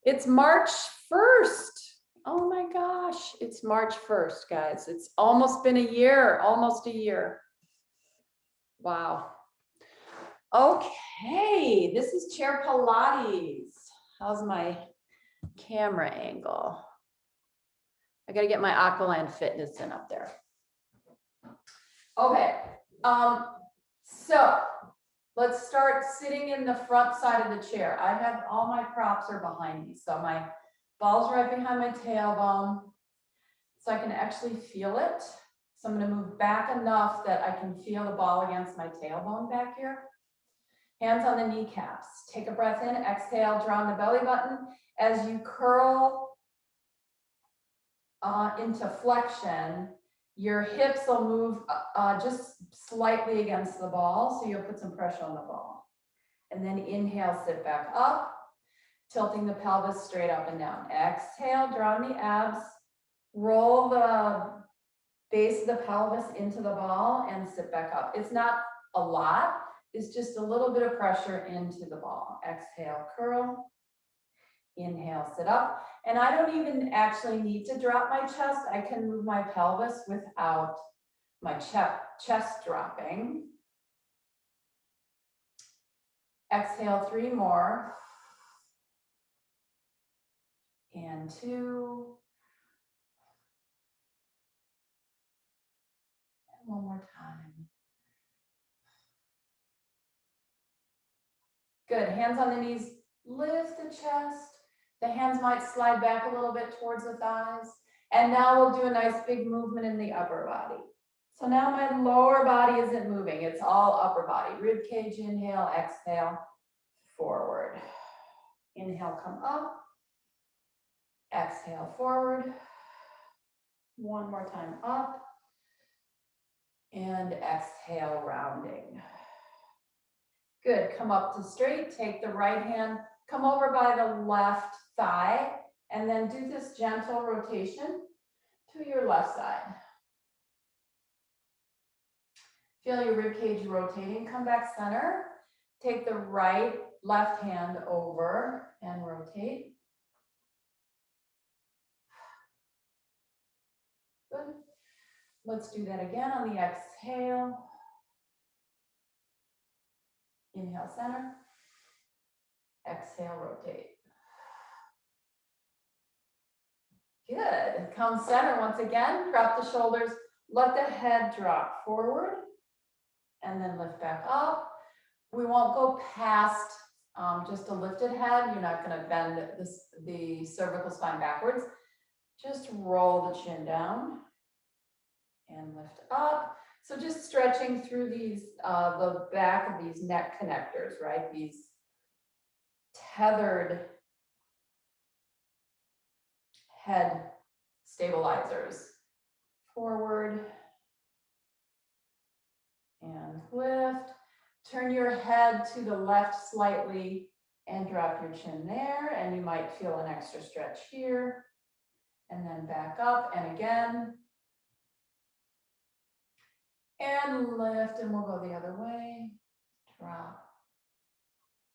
It's March 1st. Oh my gosh, it's March 1st, guys. It's almost been a year, almost a year. Wow. Okay, this is chair Pilates. How's my camera angle? I gotta get my Aqualand Fitness in up there. Okay, so let's start sitting in the front side of the chair. I have all my props are behind me. So my ball's right behind my tailbone. So I can actually feel it. So I'm gonna move back enough that I can feel the ball against my tailbone back here. Hands on the kneecaps. Take a breath in, exhale, draw on the belly button. As you curl into flexion, your hips will move just slightly against the ball, so you'll put some pressure on the ball. And then inhale, sit back up, tilting the pelvis straight up and down. Exhale, draw on the abs, roll the base of the pelvis into the ball and sit back up. It's not a lot, it's just a little bit of pressure into the ball. Exhale, curl. Inhale, sit up. And I don't even actually need to drop my chest. I can move my pelvis without my chest dropping. Exhale, 3 more. And 2. And 1 more time. Good, hands on the knees, lift the chest. The hands might slide back a little bit towards the thighs. And now we'll do a nice big movement in the upper body. So now my lower body isn't moving, it's all upper body. Rib cage, inhale, exhale, forward. Inhale, come up. Exhale, forward. 1 more time, up. And exhale, rounding. Good, come up to straight, take the right hand, come over by the left thigh, and then do this gentle rotation to your left side. Feel your rib cage rotating, come back center. Take the left hand over and rotate. Good. Let's do that again on the exhale. Inhale, center. Exhale, rotate. Good. Come center once again. Drop the shoulders. Let the head drop forward. And then lift back up. We won't go past just a lifted head. You're not going to bend the cervical spine backwards. Just roll the chin down and lift up. So just stretching through these, the back of these neck connectors, right? These tethered head stabilizers. Forward and lift. Turn your head to the left slightly and drop your chin there. And you might feel an extra stretch here. And then back up and again. And lift, and we'll go the other way. Drop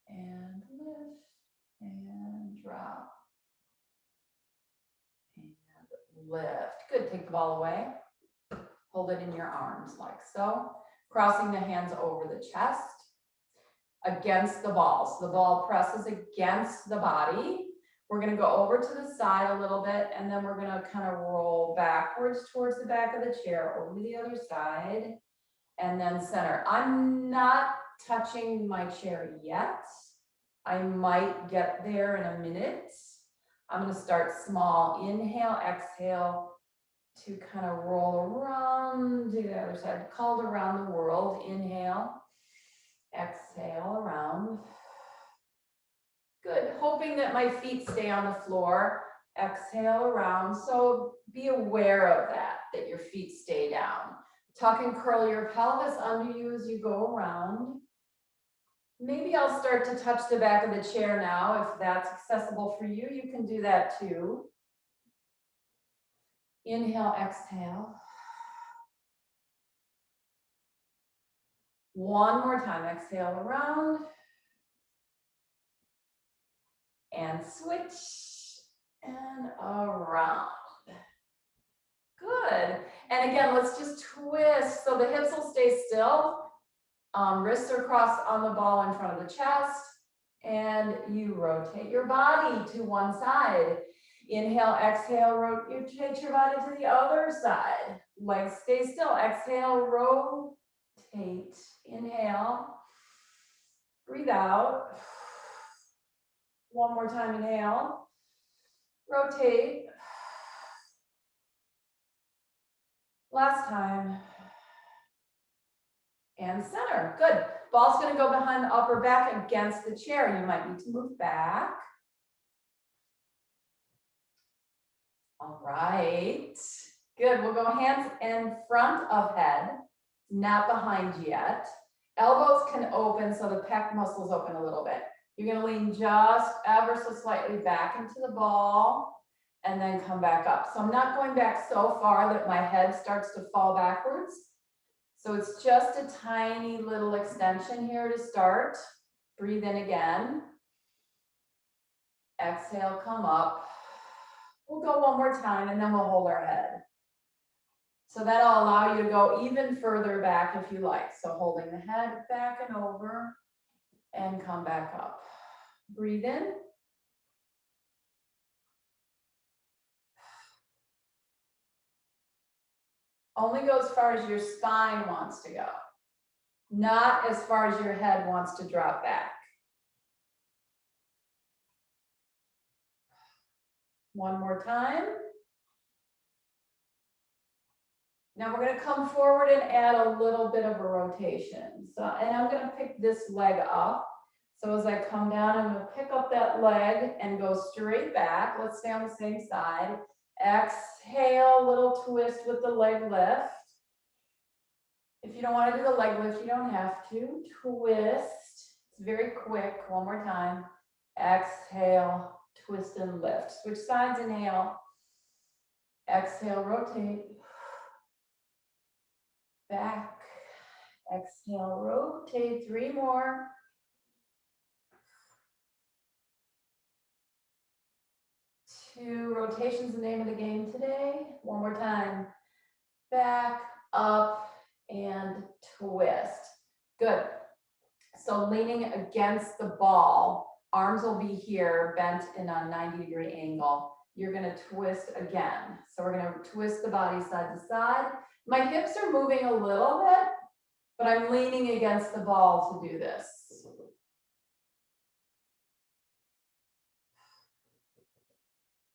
and lift and drop and lift. Good, take the ball away. Hold it in your arms like so. Crossing the hands over the chest against the ball. So the ball presses against the body. We're going to go over to the side a little bit, and then we're going to kind of roll backwards towards the back of the chair over to the other side, and then center. I'm not touching my chair yet. I might get there in a minute. I'm going to start small. Inhale, exhale to kind of roll around to the other side. Called around the world. Inhale, exhale, around. Good. Hoping that my feet stay on the floor. Exhale, around. So be aware of that your feet stay down. Tuck and curl your pelvis under you as you go around. Maybe I'll start to touch the back of the chair now. If that's accessible for you, you can do that too. Inhale, exhale. 1 more time. Exhale, around. and switch and around. Good. And again, let's just twist. So the hips will stay still. Wrists are crossed on the ball in front of the chest. And you rotate your body to one side. Inhale, exhale, rotate your body to the other side. Legs stay still. Exhale, rotate. Inhale. Breathe out. One more time, inhale. Rotate. Last time. And center. Good. Ball's going to go behind the upper back against the chair. You might need to move back. All right. Good. We'll go hands in front of head, not behind yet. Elbows can open so the pec muscles open a little bit. You're going to lean just ever so slightly back into the ball and then come back up. So I'm not going back so far that my head starts to fall backwards. So it's just a tiny little extension here to start. Breathe in again. Exhale, come up. We'll go one more time and then we'll hold our head. So that'll allow you to go even further back if you like. So holding the head back and over and come back up. Breathe in. Only go as far as your spine wants to go, not as far as your head wants to drop back. One more time. Now we're going to come forward and add a little bit of a rotation. So, and I'm going to pick this leg up. So as I come down, I'm going to pick up that leg and go straight back. Let's stay on the same side. Exhale, little twist with the leg lift. If you don't want to do the leg lift, you don't have to. Twist. It's very quick. One more time. Exhale, twist and lift. Switch sides, inhale. Exhale, rotate. Back. Exhale, rotate. 3 more. Two rotations, the name of the game today. One more time. Back, up, and twist. Good. So leaning against the ball, arms will be here, bent in a 90-degree angle. You're going to twist again. So we're going to twist the body side to side. My hips are moving a little bit, but I'm leaning against the ball to do this.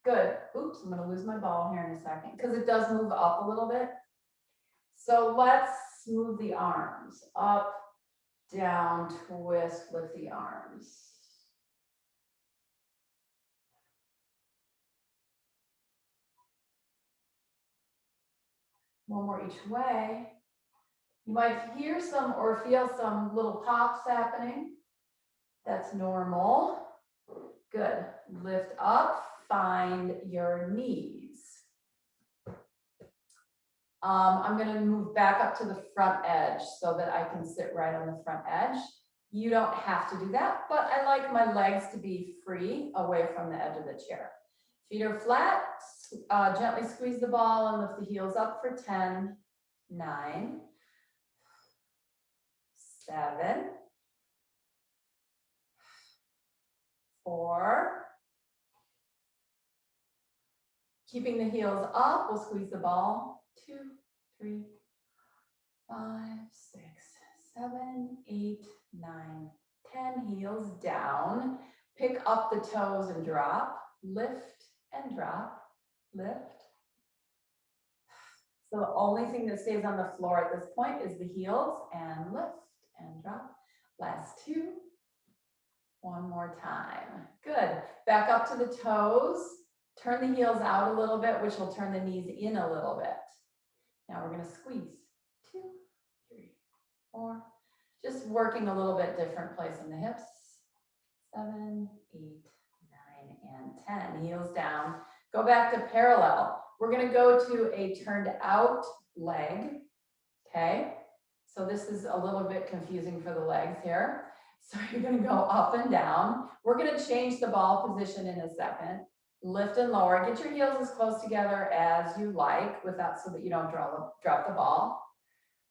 Good. Oops, I'm going to lose my ball here in a second because it does move up a little bit. So let's move the arms up, down, twist, lift the arms. One more each way. You might hear some or feel some little pops happening. That's normal. Good. Lift up, find your knees. I'm going to move back up to the front edge so that I can sit right on the front edge. You don't have to do that, but I like my legs to be free away from the edge of the chair. Feet are flat. Gently squeeze the ball and lift the heels up for 10, 9, 7, 4. Keeping the heels up, we'll squeeze the ball. 2, 3, 5, 6, 7, 8, 9, 10. Heels down. Pick up the toes and drop. Lift and drop. Lift. So the only thing that stays on the floor at this point is the heels, and lift and drop. Last 2. One more time. Good. Back up to the toes. Turn the heels out a little bit, which will turn the knees in a little bit. Now we're going to squeeze. 2, 3, 4. Just working a little bit different place in the hips. 7, 8, 9, and 10. Heels down. Go back to parallel. We're going to go to a turned out leg. Okay. So this is a little bit confusing for the legs here. So you're gonna go up and down. We're gonna change the ball position in a second. Lift and lower, get your heels as close together as you like without, so that you don't drop the ball.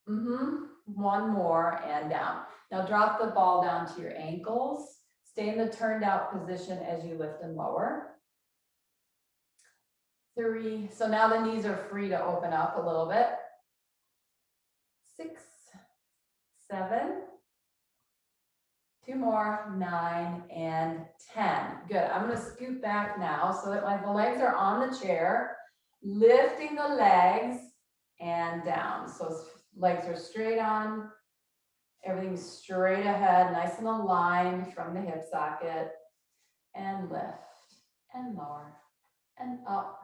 One more and down. Now drop the ball down to your ankles. Stay in the turned out position as you lift and lower. 3, so now the knees are free to open up a little bit. 6, 7, 2 more, 9 and 10. Good, I'm gonna scoot back now so that the legs are on the chair, lifting the legs and down. So legs are straight on, everything's straight ahead, nice and aligned from the hip socket, and lift and lower and up.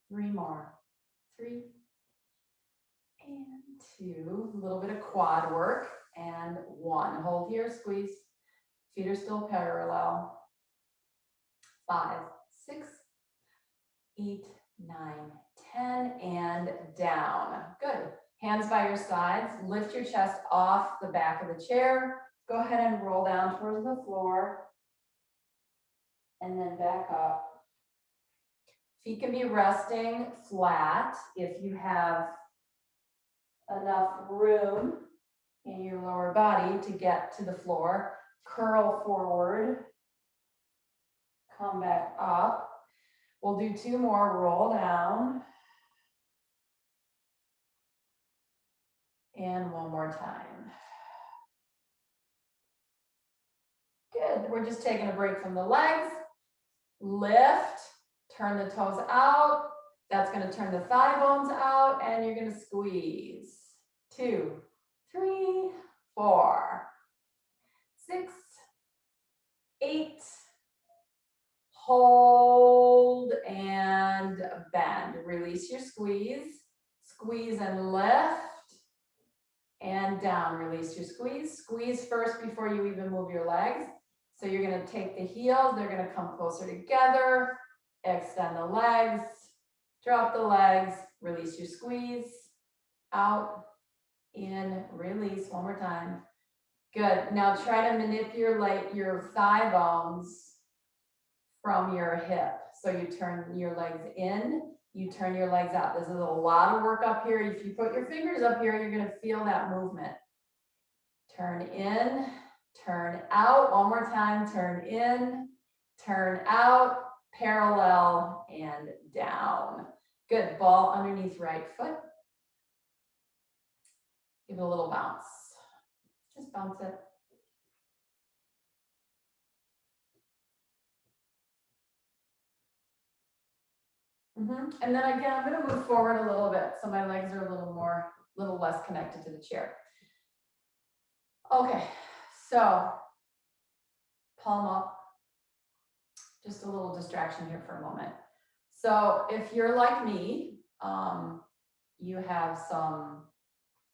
3 more, 3 and 2, a little bit of quad work, and 1. Hold here, squeeze, feet are still parallel. 5, 6, 8, 9, 10, and down. Good. Hands by your sides, lift your chest off the back of the chair. Go ahead and roll down towards the floor, and then back up. Feet can be resting flat if you have enough room in your lower body to get to the floor. Curl forward, come back up. We'll do 2 more, roll down. And 1 more time. Good, we're just taking a break from the legs. Lift, turn the toes out. That's gonna turn the thigh bones out, and you're gonna squeeze. 2, 3, 4, 6, 8, hold and bend. Release your squeeze. Squeeze and lift. And down, release your squeeze. Squeeze first before you even move your legs. So you're gonna take the heels, they're gonna come closer together. Extend the legs, drop the legs, release your squeeze. Out, in, release, 1 more time. Good, now try to manipulate your thigh bones from your hip. So you turn your legs in, you turn your legs out. This is a lot of work up here. If you put your fingers up here, you're gonna feel that movement. Turn in, turn out. 1 more time, turn in, turn out, parallel and down. Good, ball underneath right foot. Give it a little bounce. Just bounce it. And then again, I'm gonna move forward a little bit so my legs are a little less connected to the chair. Okay, so palm up. Just a little distraction here for a moment. So if you're like me, you have some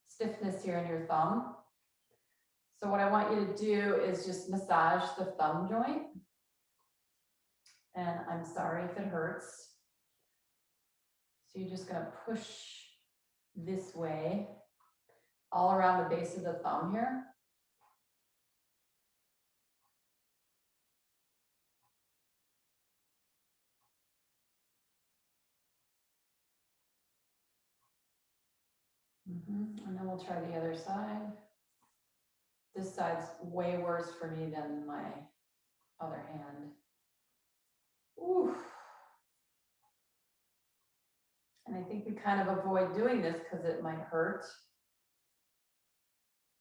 stiffness here in your thumb. So what I want you to do is just massage the thumb joint. And I'm sorry if it hurts. So you're just gonna push this way, all around the base of the thumb here. And then we'll try the other side. This side's way worse for me than my other hand. Ooh. And I think we kind of avoid doing this because it might hurt.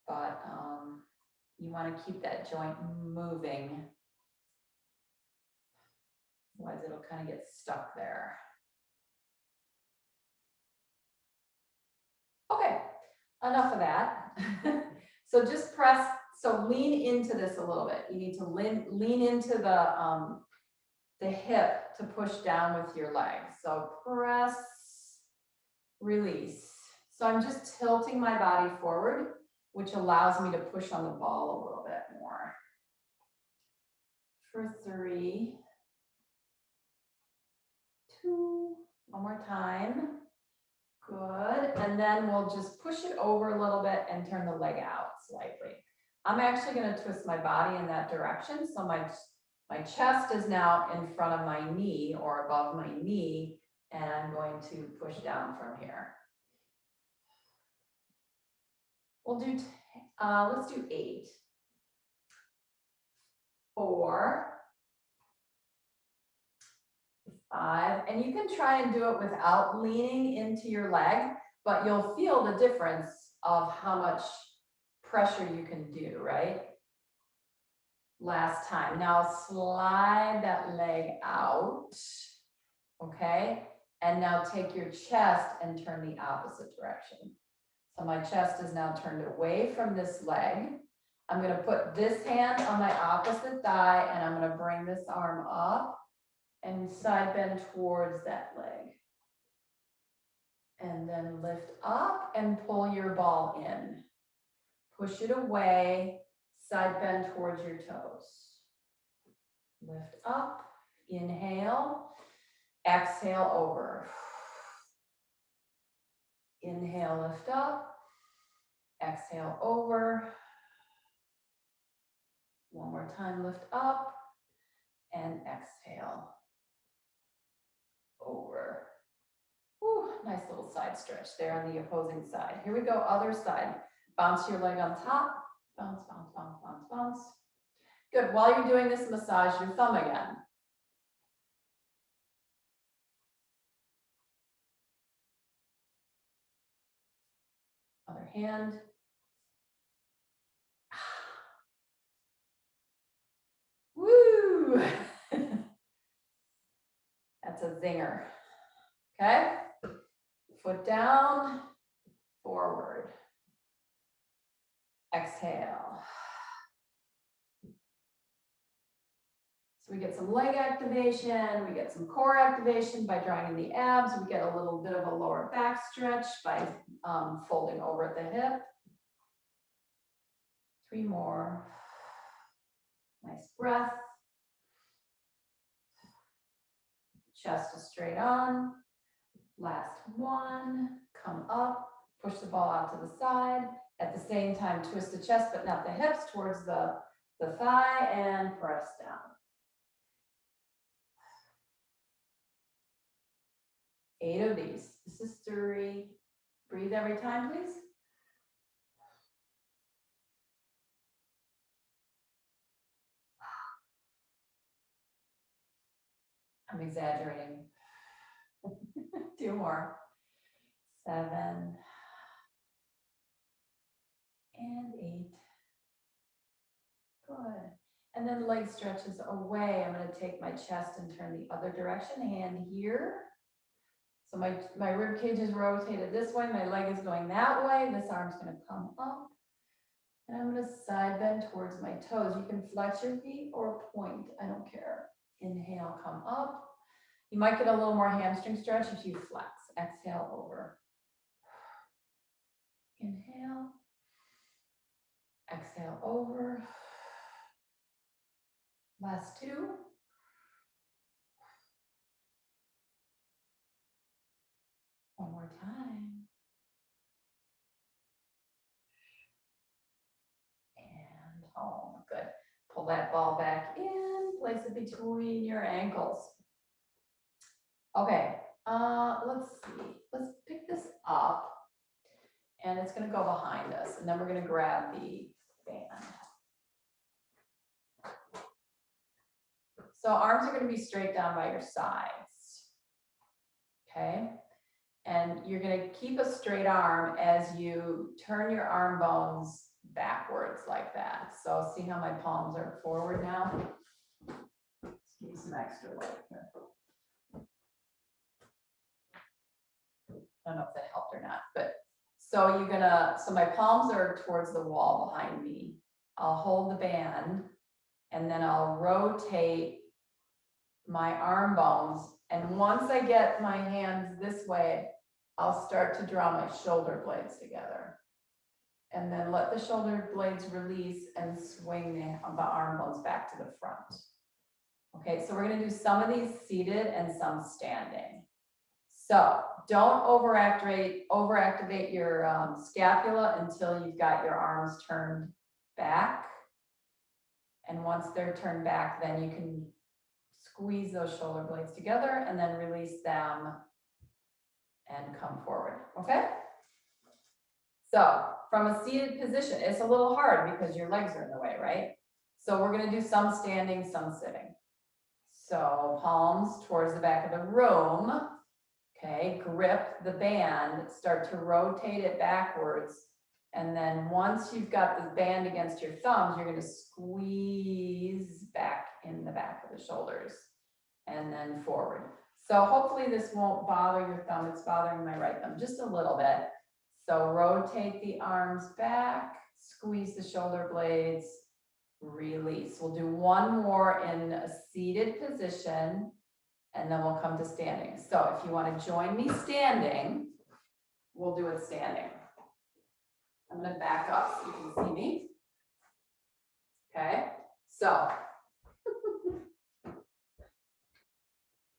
But you want to keep that joint moving. Otherwise it'll kind of get stuck there. Okay, enough of that. So just press, so lean into this a little bit. You need to lean into the hip to push down with your legs. So press, release. So I'm just tilting my body forward, which allows me to push on the ball a little bit more. For 3, 2, 1 more time. Good, and then we'll just push it over a little bit and turn the leg out slightly. I'm actually gonna twist my body in that direction, so my chest is now in front of my knee or above my knee, and I'm going to push down from here. We'll do, let's do 8. 4, 5, and you can try and do it without leaning into your leg, but you'll feel the difference of how much pressure you can do, right? Last time. Now slide that leg out, okay? And now take your chest and turn the opposite direction. So my chest is now turned away from this leg. I'm going to put this hand on my opposite thigh, and I'm going to bring this arm up and side bend towards that leg. And then lift up and pull your ball in. Push it away, side bend towards your toes. Lift up, inhale, exhale over. Inhale, lift up, exhale over. One more time, lift up and exhale over. Whew, nice little side stretch there on the opposing side. Here we go, other side. Bounce your leg on top. Bounce, bounce, bounce, bounce, bounce. Good, while you're doing this, massage your thumb again. Other hand. Woo! That's a zinger. Okay? Foot down, forward. Exhale. So we get some leg activation, we get some core activation by drawing in the abs, we get a little bit of a lower back stretch by folding over at the hip. 3 more. Nice breath. Chest is straight on. Last one. Come up, push the ball out to the side. At the same time, twist the chest, but not the hips, towards the thigh, and press down. 8 of these. This is 3. Breathe every time, please. I'm exaggerating. 2 more. 7 and 8. Good. And then leg stretches away. I'm going to take my chest and turn the other direction. Hand here. So my rib cage is rotated this way. My leg is going that way. This arm's going to come up. And I'm going to side bend towards my toes. You can flex your feet or point. I don't care. Inhale, come up. You might get a little more hamstring stretch if you flex. Exhale over. Inhale. Exhale over. Last 2. One more time. And home. Good. Pull that ball back in. Place it between your ankles. Okay. Let's see. Let's pick this up. And it's going to go behind us. And then we're going to grab the band. So arms are going to be straight down by your sides. Okay. And you're going to keep a straight arm as you turn your arm bones backwards like that. So see how my palms are forward now? Let's give you some extra weight here. I don't know if that helped or not, but so you're gonna, so my palms are towards the wall behind me. I'll hold the band and then I'll rotate my arm bones. And once I get my hands this way, I'll start to draw my shoulder blades together. And then let the shoulder blades release and swing the arm bones back to the front. Okay, so we're gonna do some of these seated and some standing. So don't overactivate your scapula until you've got your arms turned back. And once they're turned back, then you can squeeze those shoulder blades together and then release them and come forward, okay? So from a seated position, it's a little hard because your legs are in the way, right? So we're gonna do some standing, some sitting. So palms towards the back of the room, okay? Grip the band, start to rotate it backwards. And then once you've got the band against your thumbs, you're gonna squeeze back in the back of the shoulders and then forward. So hopefully this won't bother your thumb. It's bothering my right thumb just a little bit. So rotate the arms back, squeeze the shoulder blades, release. We'll do one more in a seated position and then we'll come to standing. So if you want to join me standing, we'll do it standing. I'm going to back up so you can see me. Okay, so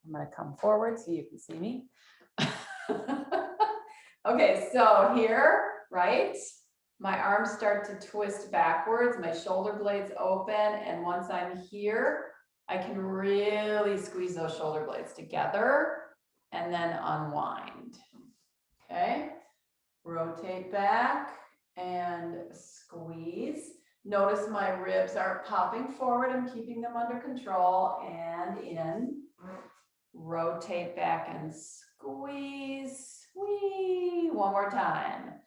I'm going to come forward so you can see me. Okay, so here, right? My arms start to twist backwards, my shoulder blades open, and once I'm here, I can really squeeze those shoulder blades together and then unwind. Okay, rotate back and squeeze. Notice my ribs aren't popping forward, I'm keeping them under control, and in. Rotate back and squeeze, squeeze. One more time.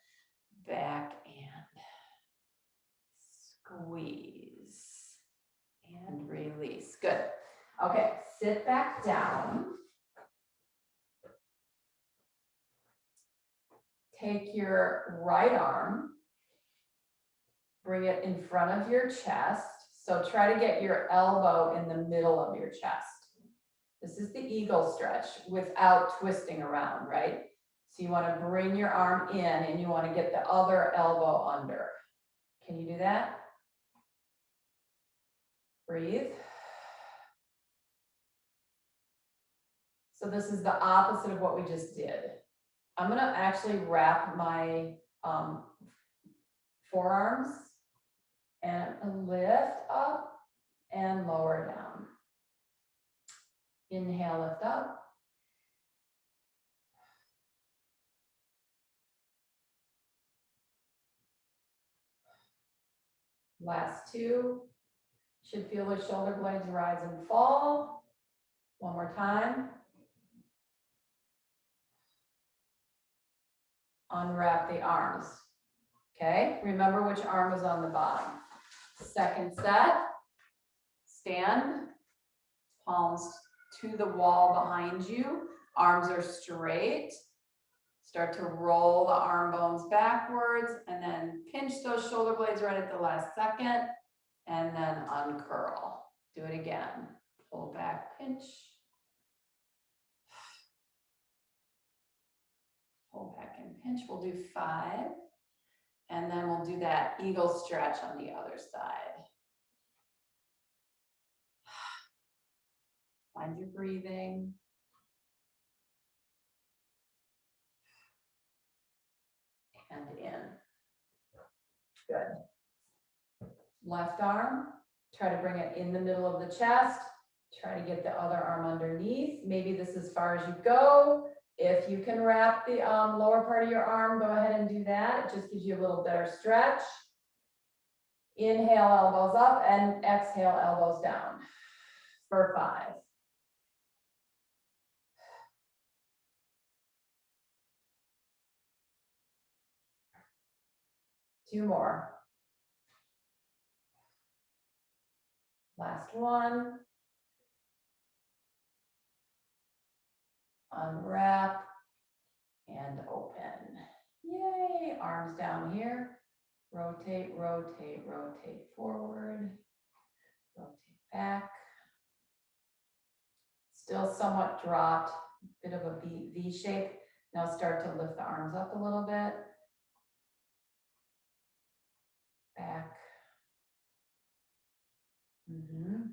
Back and squeeze and release. Good. Okay, sit back down. Take your right arm, bring it in front of your chest. So try to get your elbow in the middle of your chest. This is the eagle stretch without twisting around, right? So you want to bring your arm in and you want to get the other elbow under. Can you do that? Breathe. So this is the opposite of what we just did. I'm going to actually wrap my forearms and lift up and lower down. Inhale, lift up. Last two. Should feel the shoulder blades rise and fall. One more time. Unwrap the arms. Okay, remember which arm is on the bottom. Second set. Stand. Palms to the wall behind you. Arms are straight. Start to roll the arm bones backwards and then pinch those shoulder blades right at the last second and then uncurl. Do it again. Pull back, pinch. Pull back and pinch. We'll do 5. And then we'll do that eagle stretch on the other side. Find your breathing. And in. Good. Left arm, try to bring it in the middle of the chest. Try to get the other arm underneath. Maybe this is as far as you go. If you can wrap the lower part of your arm, go ahead and do that. It just gives you a little better stretch. Inhale, elbows up, and exhale, elbows down for 5. Two more. Last one. Unwrap and open. Yay, arms down here. Rotate, rotate, rotate forward. Rotate back. Still somewhat dropped, bit of a V shape. Now start to lift the arms up a little bit. Back.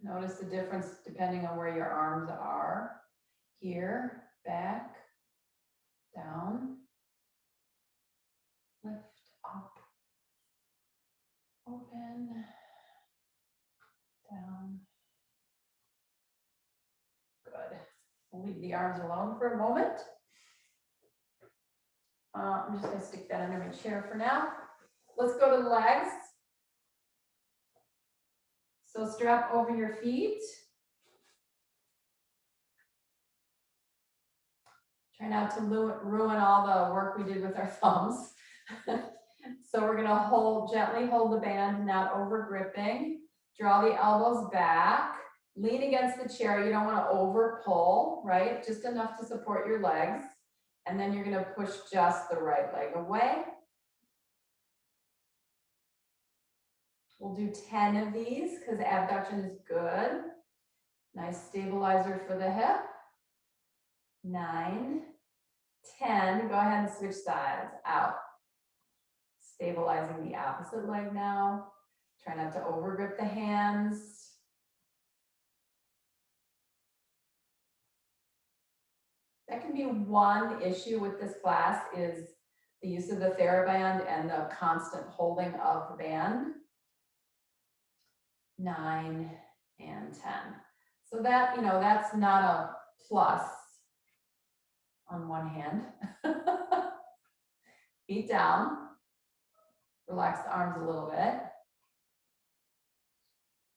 Notice the difference depending on where your arms are. Here, back, down, lift up, open, down. Good. We'll leave the arms alone for a moment. I'm just gonna stick that under my chair for now. Let's go to the legs. So strap over your feet. Try not to ruin all the work we did with our thumbs. So we're gonna gently hold the band, not over gripping. Draw the elbows back. Lean against the chair. You don't want to over pull, right? Just enough to support your legs. And then you're gonna push just the right leg away. We'll do 10 of these because abduction is good. Nice stabilizer for the hip. 9, 10, go ahead and switch sides, out. Stabilizing the opposite leg now. Try not to overgrip the hands. That can be one issue with this class is the use of the TheraBand and the constant holding of the band. 9 and 10. So that, that's not a plus on one hand. Feet down. Relax the arms a little bit.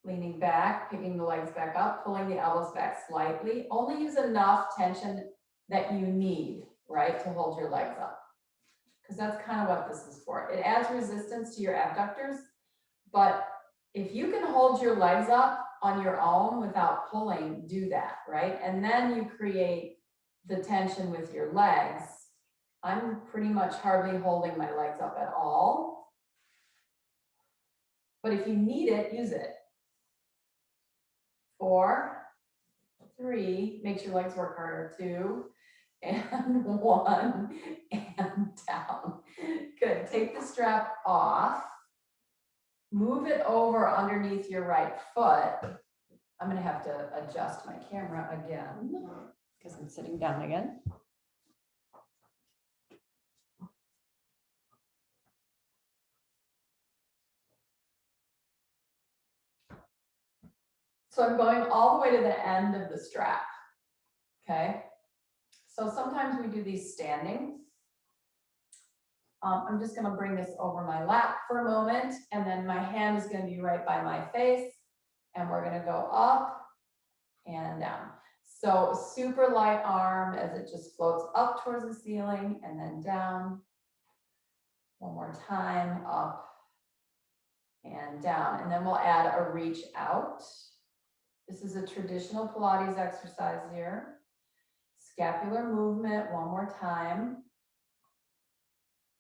Leaning back, picking the legs back up, pulling the elbows back slightly. Only use enough tension that you need, right, to hold your legs up. Because that's kind of what this is for. It adds resistance to your abductors, but if you can hold your legs up on your own without pulling, do that, right? And then you create the tension with your legs. I'm pretty much hardly holding my legs up at all. But if you need it, use it. 4, 3, makes your legs work harder. 2, and 1, and down. Good, take the strap off. Move it over underneath your right foot. I'm gonna have to adjust my camera again because I'm sitting down again. So I'm going all the way to the end of the strap, okay? So sometimes we do these standing. I'm just gonna bring this over my lap for a moment, and then my hand is gonna be right by my face, and we're gonna go up and down. So super light arm as it just floats up towards the ceiling and then down. One more time, up and down. And then we'll add a reach out. This is a traditional Pilates exercise here. Scapular movement, one more time.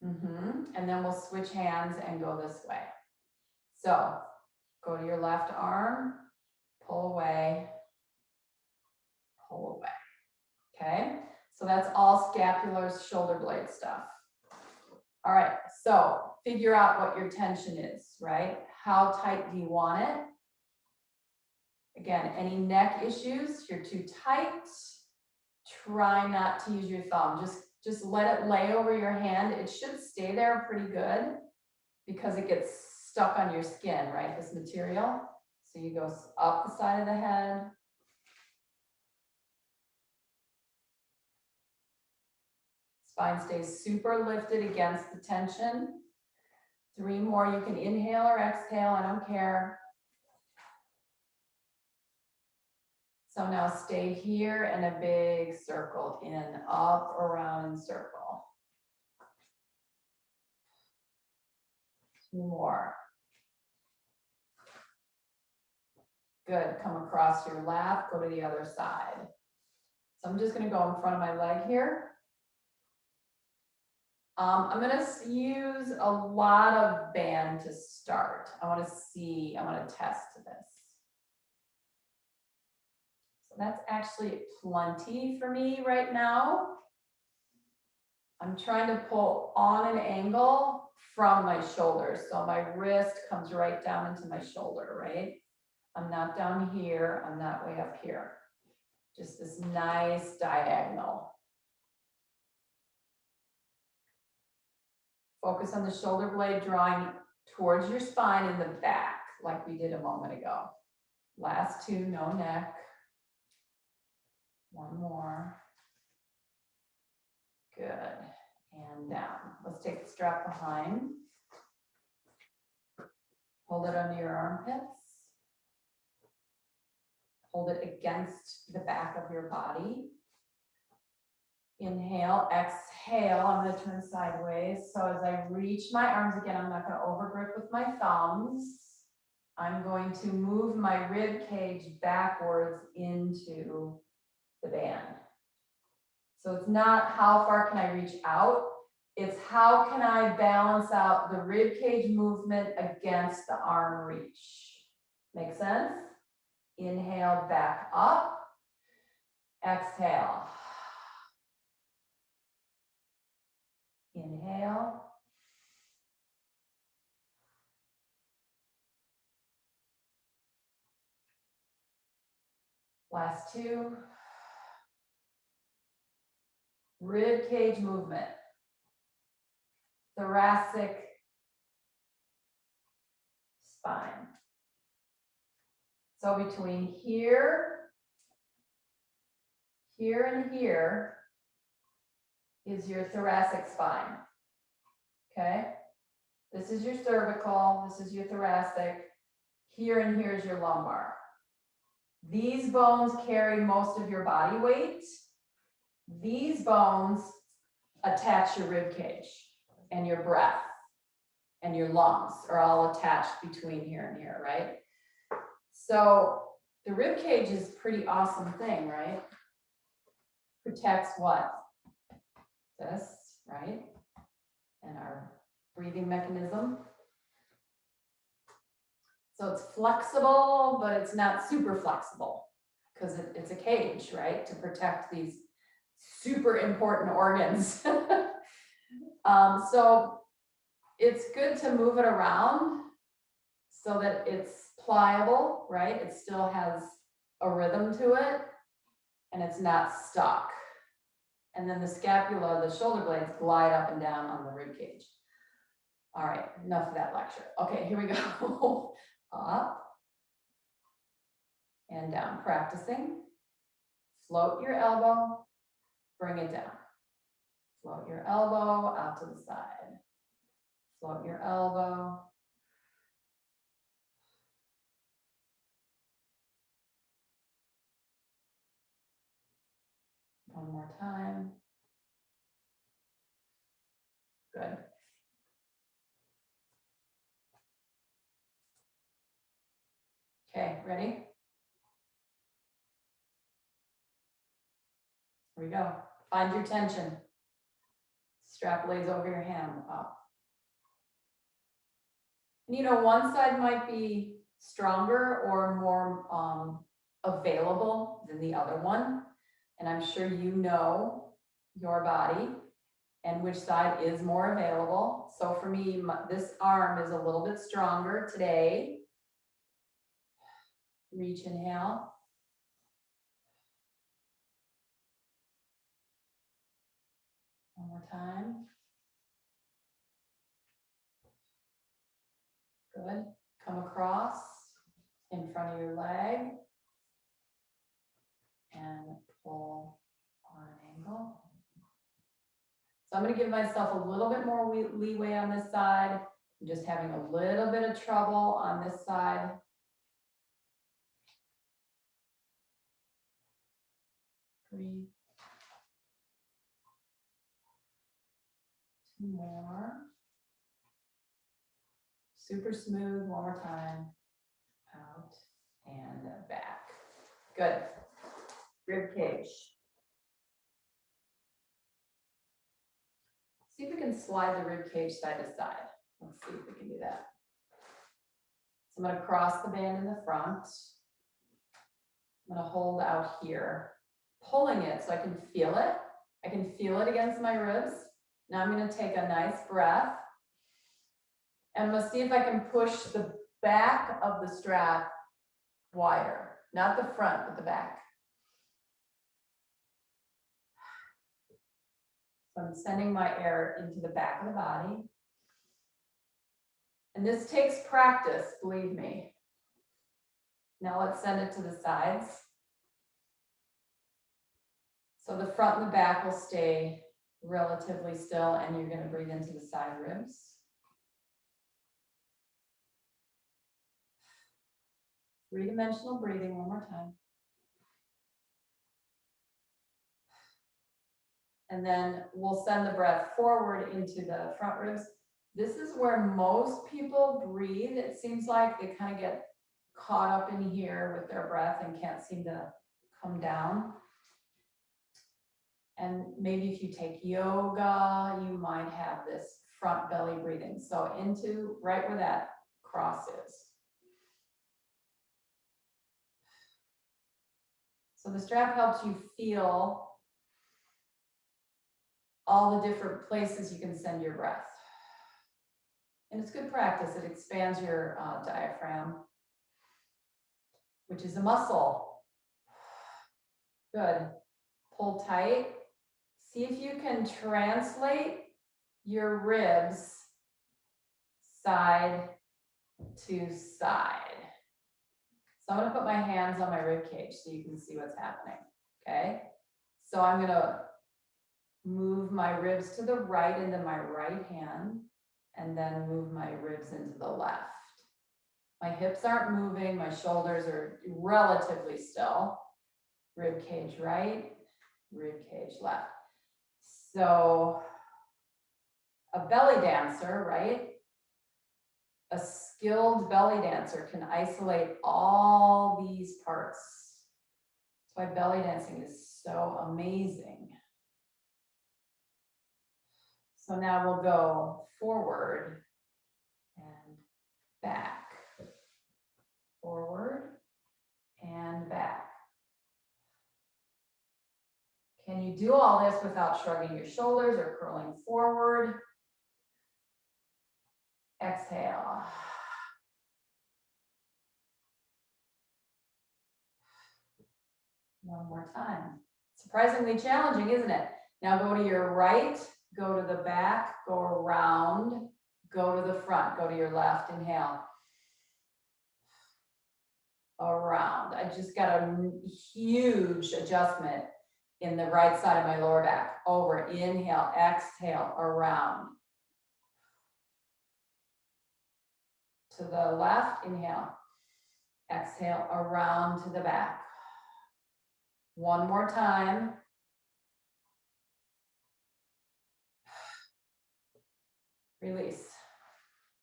And then we'll switch hands and go this way. So go to your left arm, pull away, pull away. Okay, so that's all scapular shoulder blade stuff. All right, so figure out what your tension is, right? How tight do you want it? Again, any neck issues, if you're too tight, try not to use your thumb. Just let it lay over your hand. It should stay there pretty good because it gets stuck on your skin, right? This material. So you go up the side of the head. Spine stays super lifted against the tension. 3 more. You can inhale or exhale. I don't care. So now stay here in a big circle, in, up, around, and circle. 2 more. Good, come across your lap, go to the other side. So I'm just gonna go in front of my leg here. I'm gonna use a lot of band to start. I wanna test this. That's actually plenty for me right now. I'm trying to pull on an angle from my shoulders. So my wrist comes right down into my shoulder, right? I'm not down here, I'm not way up here. Just this nice diagonal. Focus on the shoulder blade drawing towards your spine in the back, like we did a moment ago. Last two, no neck. One more. Good. And down. Let's take the strap behind. Hold it under your armpits. Hold it against the back of your body. Inhale, exhale. I'm going to turn sideways. So as I reach my arms again, I'm not going to overgrip with my thumbs. I'm going to move my rib cage backwards into the band. So it's not how far can I reach out, it's how can I balance out the rib cage movement against the arm reach. Make sense? Inhale, back up. Exhale. Inhale. Last two. Rib cage movement. Thoracic spine. So between here, and here is your thoracic spine. Okay? This is your cervical, this is your thoracic. Here and here is your lumbar. These bones carry most of your body weight. These bones attach your rib cage, and your breath and your lungs are all attached between here and here, right? So the rib cage is a pretty awesome thing, right? Protects what? This, right? And our breathing mechanism. So it's flexible, but it's not super flexible because it's a cage, right? To protect these super important organs. So it's good to move it around so that it's pliable, right? It still has a rhythm to it and it's not stuck. And then the scapula, the shoulder blades glide up and down on the rib cage. All right, enough of that lecture. Okay, here we go. Up and down, practicing. Float your elbow, bring it down. Float your elbow out to the side. Float your elbow. One more time. Good. Okay, ready? Here we go. Find your tension. Strap lays over your hand up. And you know, one side might be stronger or more available than the other one. And I'm sure you know your body and which side is more available. So for me, this arm is a little bit stronger today. Reach, inhale. One more time. Good. Come across in front of your leg and pull on an angle. So I'm going to give myself a little bit more leeway on this side. I'm just having a little bit of trouble on this side. Three. Two more. Super smooth. One more time. Out and back. Good. Rib cage. See if we can slide the rib cage side to side. Let's see if we can do that. So I'm going to cross the band in the front. I'm going to hold out here, pulling it so I can feel it. I can feel it against my ribs. Now I'm going to take a nice breath. And I'm going to see if I can push the back of the strap wider, not the front, but the back. So I'm sending my air into the back of the body. And this takes practice, believe me. Now let's send it to the sides. So the front and the back will stay relatively still, and you're going to breathe into the side ribs. Three-dimensional breathing, one more time. And then we'll send the breath forward into the front ribs. This is where most people breathe. It seems like they kind of get caught up in here with their breath and can't seem to come down. And maybe if you take yoga, you might have this front belly breathing. So into right where that cross is. So the strap helps you feel all the different places you can send your breath. And it's good practice. It expands your diaphragm, which is a muscle. Good. Pull tight. See if you can translate your ribs side to side. So I'm going to put my hands on my rib cage so you can see what's happening. Okay. So I'm going to move my ribs to the right into my right hand, and then move my ribs into the left. My hips aren't moving. My shoulders are relatively still. Rib cage right, rib cage left. So a belly dancer, right? A skilled belly dancer can isolate all these parts. That's why belly dancing is so amazing. So now we'll go forward and back, forward and back. Can you do all this without shrugging your shoulders or curling forward? Exhale. One more time. Surprisingly challenging, isn't it? Now go to your right, go to the back, go around, go to the front, go to your left, inhale. Around. I just got a huge adjustment in the right side of my lower back. Over, inhale, exhale, around. To the left, inhale, exhale, around to the back. One more time. Release.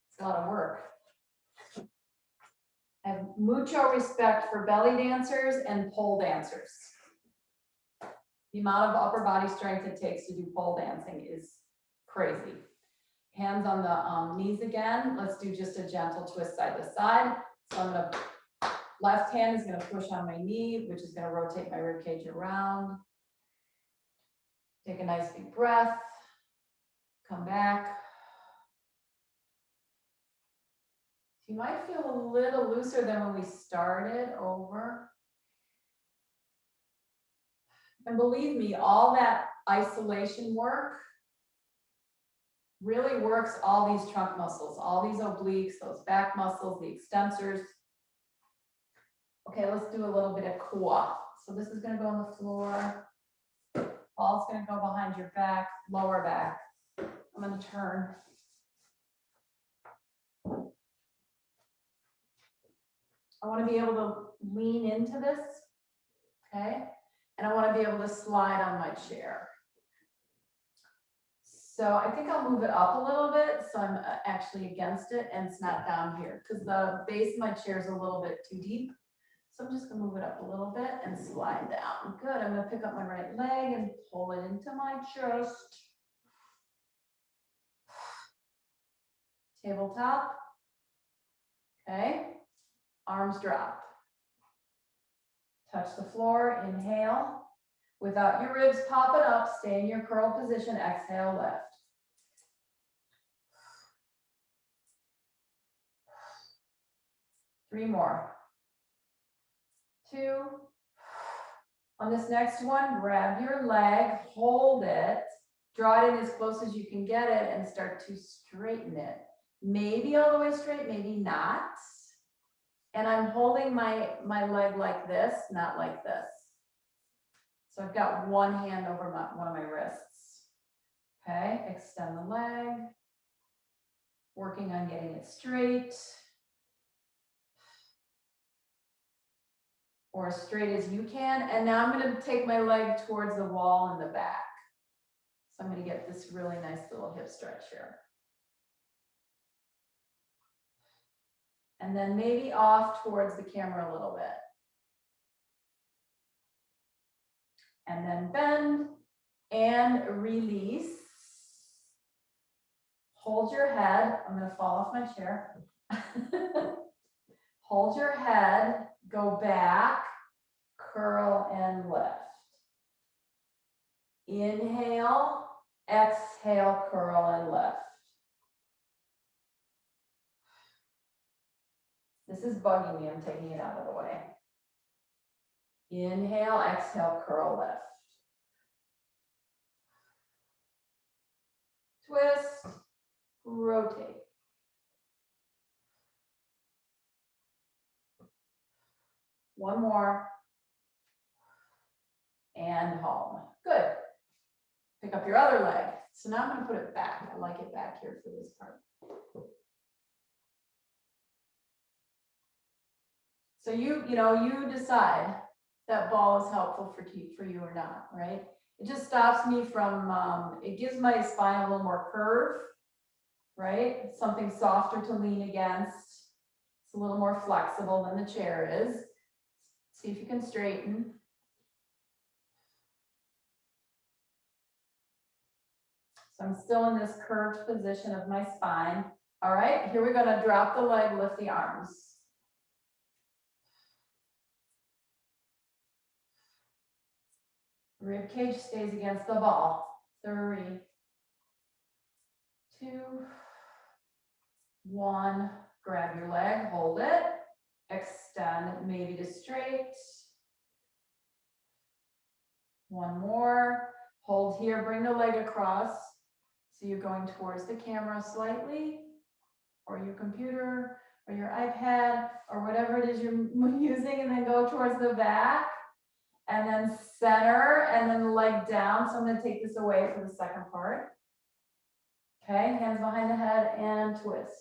It's a lot of work. I have mucho respect for belly dancers and pole dancers. The amount of upper body strength it takes to do pole dancing is crazy. Hands on the knees again. Let's do just a gentle twist side to side. So I'm gonna, left hand is gonna push on my knee, which is gonna rotate my rib cage around. Take a nice deep breath. Come back. You might feel a little looser than when we started. Over. And believe me, all that isolation work really works all these trunk muscles, all these obliques, those back muscles, the extensors. Okay, let's do a little bit of core. So this is going to go on the floor. Ball's going to go behind your back, lower back. I'm going to turn. I want to be able to lean into this, okay? And I want to be able to slide on my chair. So I think I'll move it up a little bit so I'm actually against it and it's not down here because the base of my chair is a little bit too deep. So I'm just going to move it up a little bit and slide down. Good. I'm going to pick up my right leg and pull it into my chest. Tabletop. Okay. Arms drop. Touch the floor. Inhale. Without your ribs popping up, stay in your curl position. Exhale, lift. Three more. Two. On this next one, grab your leg, hold it, draw it in as close as you can get it, and start to straighten it. maybe all the way straight, maybe not. And I'm holding my leg like this, not like this. So I've got one hand over one of my wrists. Okay, extend the leg. Working on getting it straight. Or as straight as you can. And now I'm going to take my leg towards the wall in the back. So I'm going to get this really nice little hip stretch here. And then maybe off towards the camera a little bit. And then bend and release. Hold your head. I'm going to fall off my chair. Hold your head, go back, curl and lift. Inhale, exhale, curl and lift. This is bugging me, I'm taking it out of the way. Inhale, exhale, curl, lift. Twist, rotate. One more. And home. Good. Pick up your other leg. So now I'm going to put it back. I like it back here for this part. So you decide if that ball is helpful for you or not, right? It just stops me from, it gives my spine a little more curve, right? It's something softer to lean against. It's a little more flexible than the chair is. See if you can straighten. So I'm still in this curved position of my spine. All right, here we're going to drop the leg, lift the arms. Rib cage stays against the ball. 3, 2, 1. Grab your leg, hold it, extend, maybe to straight. One more. Hold here, bring the leg across. So you're going towards the camera slightly, or your computer, or your iPad, or whatever it is you're using, and then go towards the back. And then center, and then the leg down. So I'm going to take this away for the second part. Okay, hands behind the head and twist.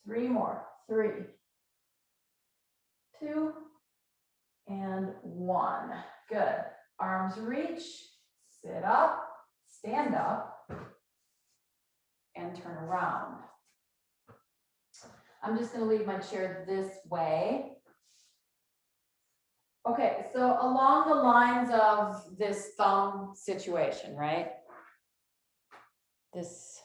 Three more. 3, 2, and 1. Good. Arms reach, sit up, stand up, and turn around. I'm just going to leave my chair this way. Okay, so along the lines of this thumb situation, right? This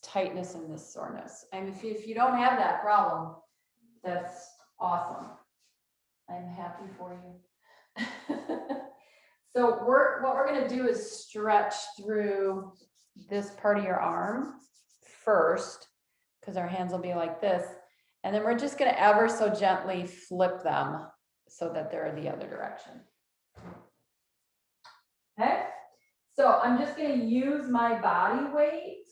tightness and this soreness. I mean, if you don't have that problem, that's awesome. I'm happy for you. So what we're going to do is stretch through this part of your arm first, because our hands will be like this. And then we're just going to ever so gently flip them so that they're the other direction. Okay, so I'm just going to use my body weight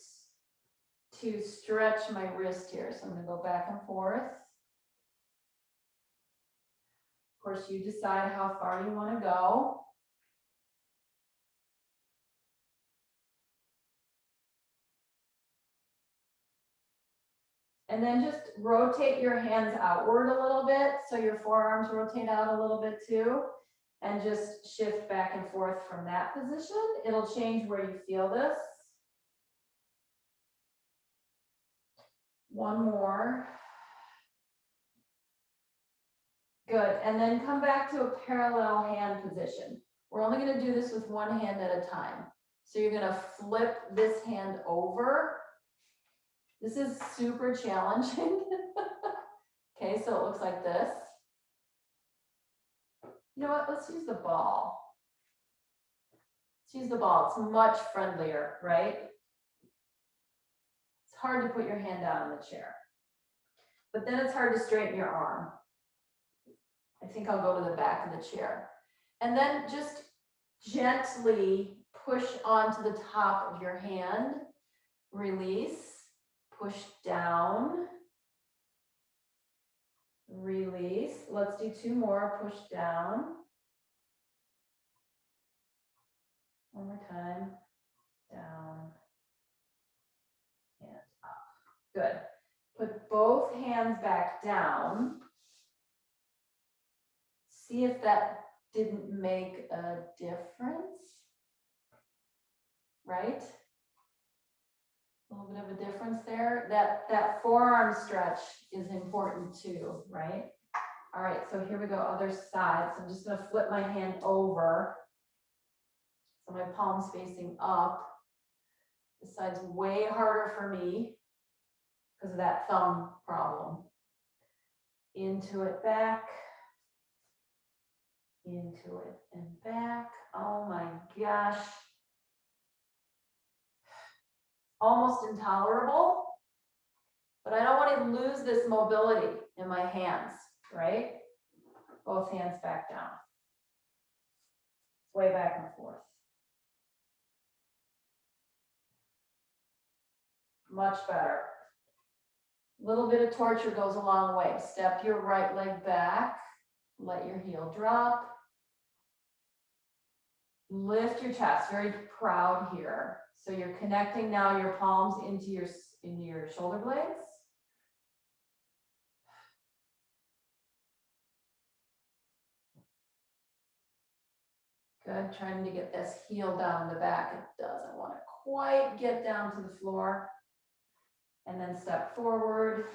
to stretch my wrist here. So I'm going to go back and forth. Of course, you decide how far you want to go. And then just rotate your hands outward a little bit, so your forearms rotate out a little bit too, and just shift back and forth from that position. It'll change where you feel this. One more. Good, and then come back to a parallel hand position. We're only going to do this with one hand at a time. So you're going to flip this hand over. This is super challenging. Okay, so it looks like this. You know what? Let's use the ball. Let's use the ball. It's much friendlier, right? It's hard to put your hand down on the chair. But then it's hard to straighten your arm. I think I'll go to the back of the chair. And then just Gently push onto the top of your hand, release, push down, release. Let's do 2 more, push down. One more time, down and up. Good. Put both hands back down. See if that didn't make a difference, right? A little bit of a difference there. That forearm stretch is important too, right? All right, so here we go, other side. So I'm just gonna flip my hand over. So my palm's facing up. This side's way harder for me because of that thumb problem. Into it, back. Into it and back. Oh my gosh. Almost intolerable, but I don't want to lose this mobility in my hands, right? Both hands back down. Sway back and forth. Much better. A little bit of torture goes a long way. Step your right leg back. Let your heel drop. Lift your chest, very proud here. So you're connecting now your palms into your shoulder blades. Good, trying to get this heel down the back. It doesn't want to quite get down to the floor. And then step forward,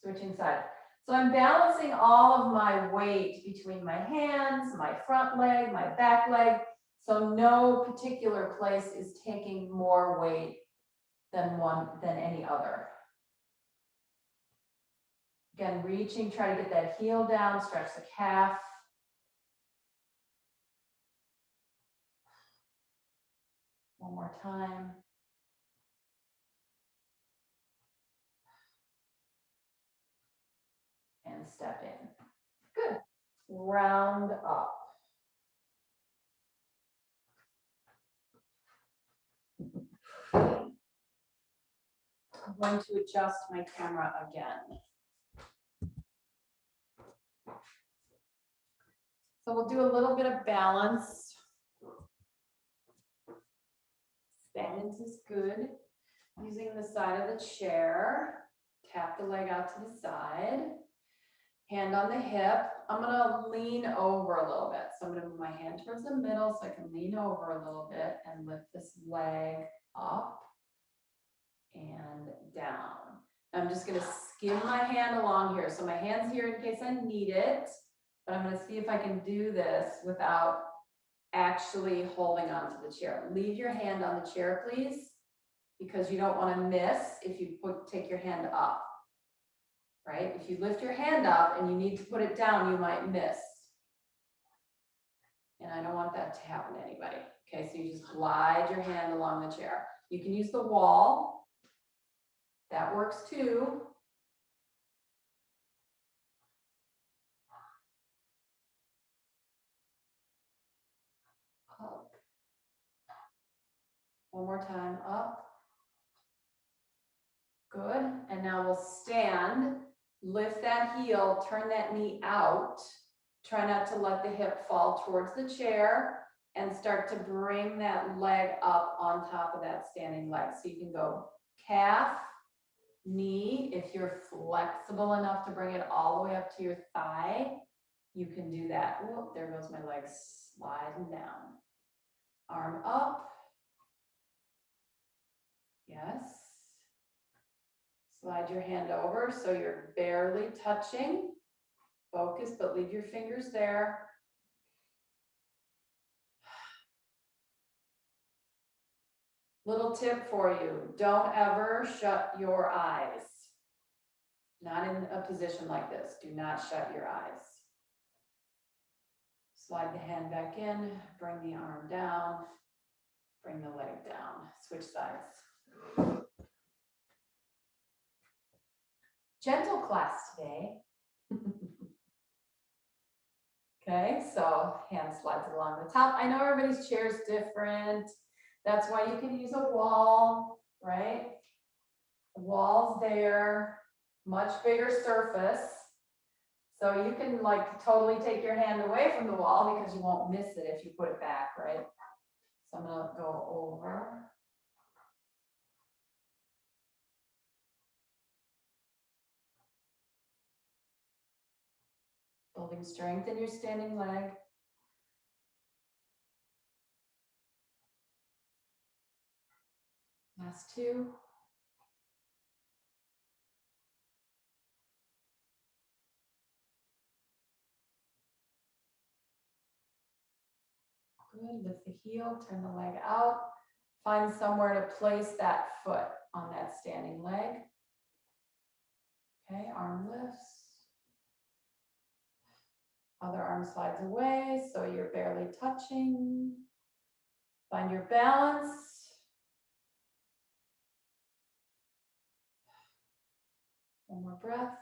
switching sides. So I'm balancing all of my weight between my hands, my front leg, my back leg. So no particular place is taking more weight than any other. Again, reaching, try to get that heel down, stretch the calf. One more time. And step in. Good. Round up. I'm going to adjust my camera again. So we'll do a little bit of balance. Balance is good. Using the side of the chair. Tap the leg out to the side. Hand on the hip. I'm gonna lean over a little bit. So I'm gonna move my hand towards the middle so I can lean over a little bit and lift this leg up and down. I'm just gonna skim my hand along here. So my hand's here in case I need it, but I'm gonna see if I can do this without actually holding onto the chair. Leave your hand on the chair, please, because you don't wanna miss if you take your hand up. Right? If you lift your hand up and you need to put it down, you might miss. And I don't want that to happen to anybody. Okay, so you just glide your hand along the chair. You can use the wall. That works too. Up. One more time, up. Good, and now we'll stand. Lift that heel, turn that knee out. Try not to let the hip fall towards the chair and start to bring that leg up on top of that standing leg. So you can go calf, knee. If you're flexible enough to bring it all the way up to your thigh, you can do that. Oh, there goes my leg sliding down. Arm up. Yes. Slide your hand over so you're barely touching. Focus, but leave your fingers there. Little tip for you, don't ever shut your eyes. Not in a position like this. Do not shut your eyes. Slide the hand back in, bring the arm down, bring the leg down. Switch sides. Gentle class today. Okay, so hand slides along the top. I know everybody's chair is different. That's why you can use a wall, right? The wall's there, much bigger surface. So you can like totally take your hand away from the wall because you won't miss it if you put it back, right? So I'm gonna go over. Building strength in your standing leg. Last two. Good, lift the heel, turn the leg out. Find somewhere to place that foot on that standing leg. Okay, arm lifts. Other arm slides away, so you're barely touching. Find your balance. One more breath.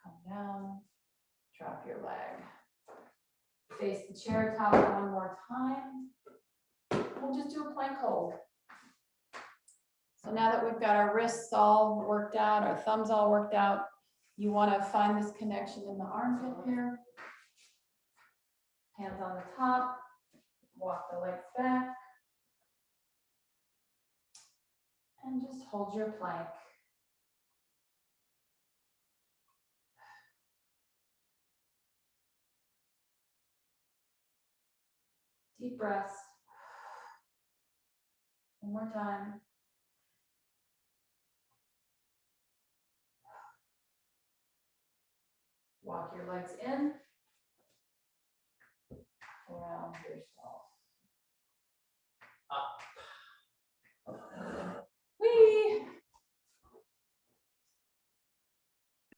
Calm down. Drop your leg. Face the chair top one more time. We'll just do a plank hold. So now that we've got our wrists all worked out, our thumbs all worked out, you want to find this connection in the armpit here. Hands on the top. Walk the legs back. And just hold your plank. Deep breaths. One more time. Walk your legs in, around your